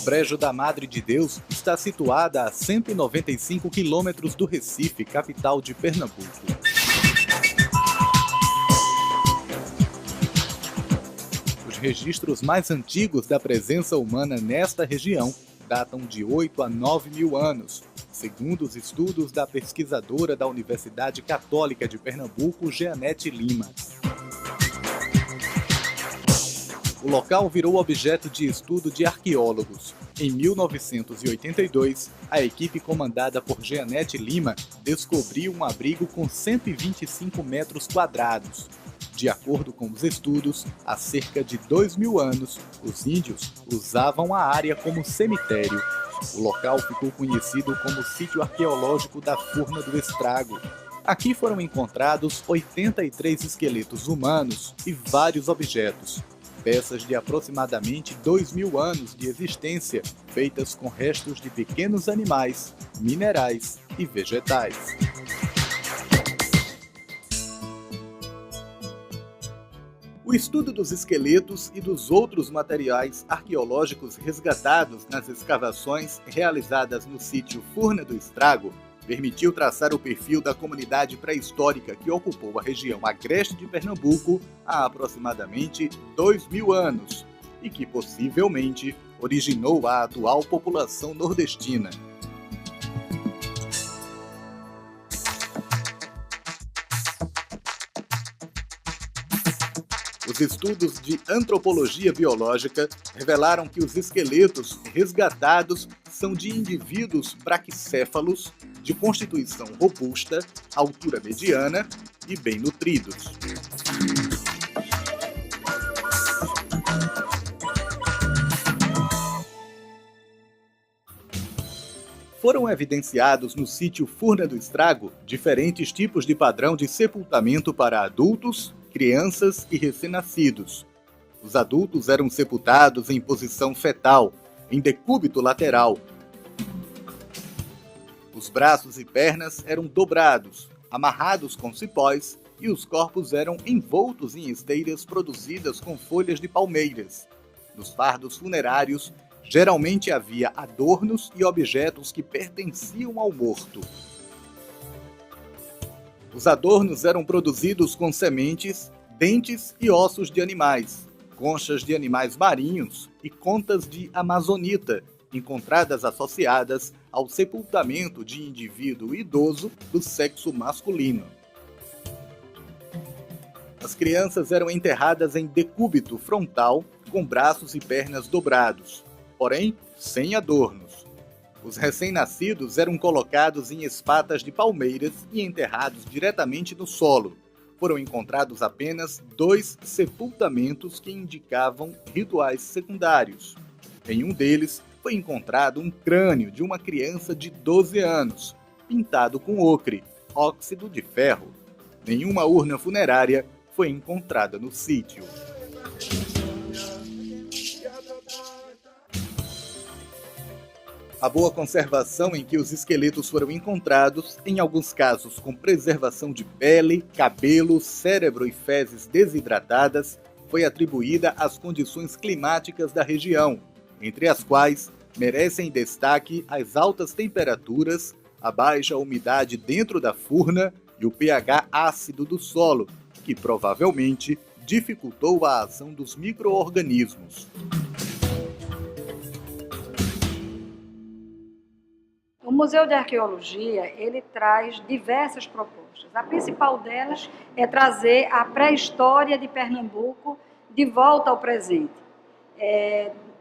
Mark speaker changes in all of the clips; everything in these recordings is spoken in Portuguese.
Speaker 1: Brejo da Madre de Deus está situada a 195 quilômetros do Recife, capital de Pernambuco. Os registros mais antigos da presença humana nesta região datam de 8 a 9 mil anos, segundo os estudos da pesquisadora da Universidade Católica de Pernambuco, Jeanette Lima. O local virou objeto de estudo de arqueólogos. Em 1982, a equipe comandada por Jeanette Lima descobriu um abrigo com 125 metros quadrados. De acordo com os estudos, há cerca de 2.000 anos, os índios usavam a área como cemitério. O local ficou conhecido como Sítio Arqueológico da Furna do Estrago. Aqui foram encontrados 83 esqueletos humanos e vários objetos. Peças de aproximadamente 2.000 anos de existência, feitas com restos de pequenos animais, minerais e vegetais. O estudo dos esqueletos e dos outros materiais arqueológicos resgatados nas escavações realizadas no sítio Furna do Estrago permitiu traçar o perfil da comunidade pré-histórica que ocupou a região agreste de Pernambuco há aproximadamente 2.000 anos e que possivelmente originou a atual população nordestina. Os estudos de antropologia biológica revelaram que os esqueletos resgatados são de indivíduos braquicéfalos, de constituição robusta, altura mediana e bem nutridos. Foram evidenciados no sítio Furna do Estrago diferentes tipos de padrão de sepultamento para adultos, crianças e recém-nascidos. Os adultos eram sepultados em posição fetal, em decúbito lateral. Os braços e pernas eram dobrados, amarrados com cipós, e os corpos eram envoltos em esteiras produzidas com folhas de palmeiras. Nos fardos funerários, geralmente havia adornos e objetos que pertenciam ao morto. Os adornos eram produzidos com sementes, dentes e ossos de animais, conchas de animais marinhos e contas de amazonita, encontradas associadas ao sepultamento de indivíduo idoso do sexo masculino. As crianças eram enterradas em decúbito frontal, com braços e pernas dobrados, porém sem adornos. Os recém-nascidos eram colocados em espatas de palmeiras e enterrados diretamente no solo. Foram encontrados apenas 2 sepultamentos que indicavam rituais secundários. Em um deles, foi encontrado um crânio de uma criança de 12 anos, pintado com ocre, óxido de ferro. Nenhuma urna funerária foi encontrada no sítio. A boa conservação em que os esqueletos foram encontrados, em alguns casos com preservação de pele, cabelo, cérebro e fezes desidratadas, foi atribuída às condições climáticas da região, entre as quais merecem destaque as altas temperaturas, a baixa umidade dentro da furna e o pH ácido do solo, que provavelmente dificultou a ação dos micro-organismos.
Speaker 2: O Museu de Arqueologia, ele traz diversas propostas. A principal delas é trazer a pré-história de Pernambuco de volta ao presente.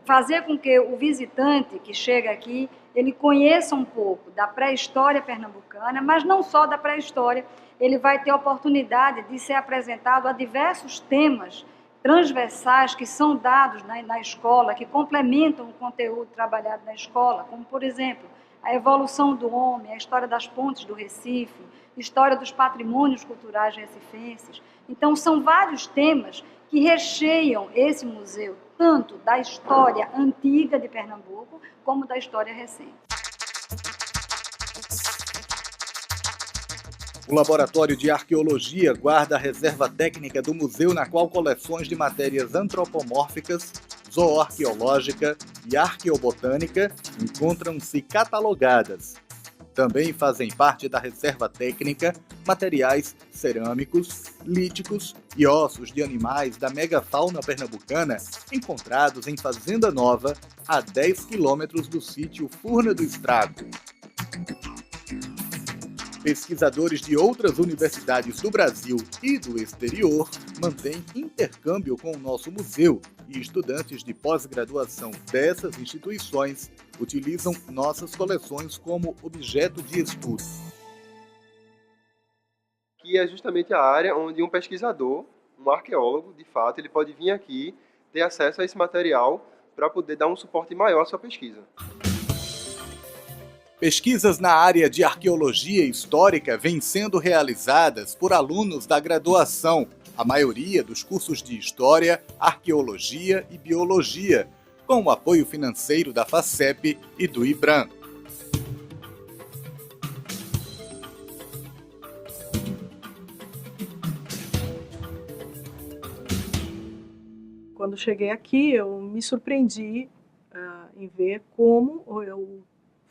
Speaker 2: Fazer com que o visitante que chega aqui, ele conheça um pouco da pré-história pernambucana, mas não só da pré-história, ele vai ter a oportunidade de ser apresentado a diversos temas transversais que são dados na escola, que complementam o conteúdo trabalhado na escola, como, por exemplo, a evolução do homem, a história das pontes do Recife, história dos patrimônios culturais recifenses. Então, são vários temas que recheiam esse museu, tanto da história antiga de Pernambuco, como da história recente.
Speaker 1: O Laboratório de Arqueologia guarda a reserva técnica do museu, na qual coleções de matérias antropomórficas, zooarqueológica e arqueobotânica encontram-se catalogadas. Também fazem parte da reserva técnica materiais cerâmicos, líticos e ossos de animais da megafauna pernambucana encontrados em Fazenda Nova, a 10 quilômetros do sítio Furna do Estrago. Pesquisadores de outras universidades do Brasil e do exterior mantêm intercâmbio com o nosso museu, e estudantes de pós-graduação dessas instituições utilizam nossas coleções como objeto de estudo.
Speaker 3: Que é justamente a área onde um pesquisador, um arqueólogo, de fato, ele pode vir aqui ter acesso a esse material para poder dar um suporte maior à sua pesquisa.
Speaker 1: Pesquisas na área de arqueologia histórica vêm sendo realizadas por alunos da graduação, a maioria dos cursos de História, Arqueologia e Biologia, com o apoio financeiro da FACEP e do IBRAM.
Speaker 4: Quando cheguei aqui, eu me surpreendi em ver como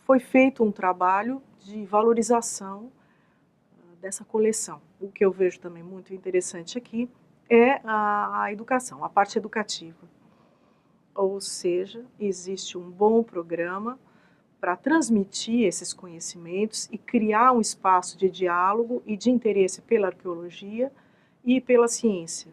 Speaker 4: foi feito um trabalho de valorização dessa coleção. O que eu vejo também muito interessante aqui é a educação, a parte educativa. Ou seja, existe um bom programa para transmitir esses conhecimentos e criar um espaço de diálogo e de interesse pela arqueologia e pela ciência.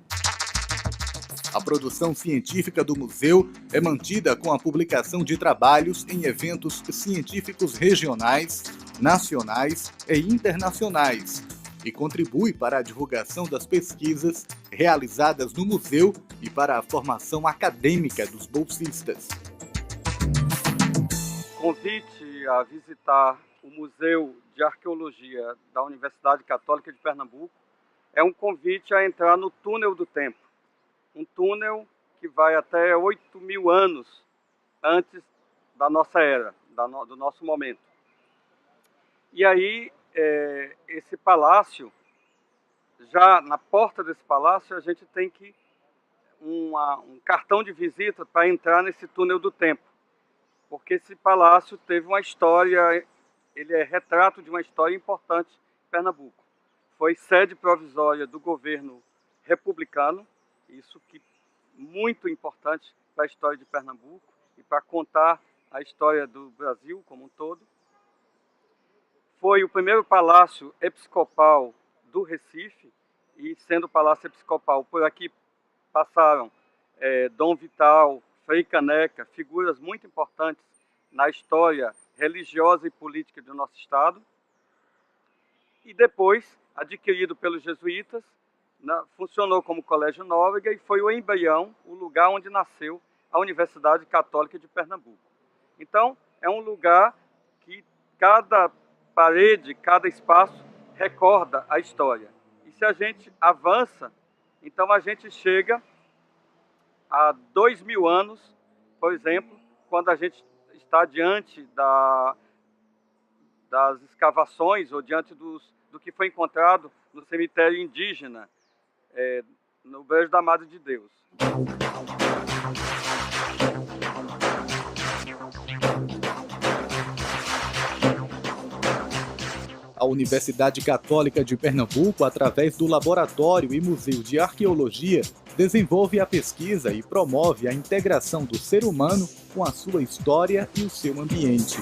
Speaker 1: A produção científica do museu é mantida com a publicação de trabalhos em eventos científicos regionais, nacionais e internacionais, e contribui para a divulgação das pesquisas realizadas no museu e para a formação acadêmica dos bolsistas.
Speaker 5: Convite a visitar o Museu de Arqueologia da Universidade Católica de Pernambuco é um convite a entrar no Túnel do Tempo. Um túnel que vai até 8.000 anos antes da nossa era, do nosso momento. E aí, esse palácio, já na porta desse palácio, a gente tem um cartão de visita para entrar nesse túnel do tempo. Porque esse palácio teve uma história, ele é retrato de uma história importante em Pernambuco. Foi sede provisória do governo republicano, isso que muito importante para a história de Pernambuco e para contar a história do Brasil como um todo. Foi o primeiro palácio episcopal do Recife, e sendo o palácio episcopal, por aqui passaram Dom Vital, Frei Caneca, figuras muito importantes na história religiosa e política do nosso estado. E depois, adquirido pelos jesuítas, funcionou como Colégio Nóbrega e foi o embrião, o lugar onde nasceu a Universidade Católica de Pernambuco. Então, é um lugar que cada parede, cada espaço recorda a história. E se a gente avança, então a gente chega a 2.000 anos, por exemplo, quando a gente está diante das escavações ou diante do que foi encontrado no cemitério indígena, no Brejo da Madre de Deus.
Speaker 1: A Universidade Católica de Pernambuco, através do Laboratório e Museu de Arqueologia, desenvolve a pesquisa e promove a integração do ser humano com a sua história e o seu ambiente.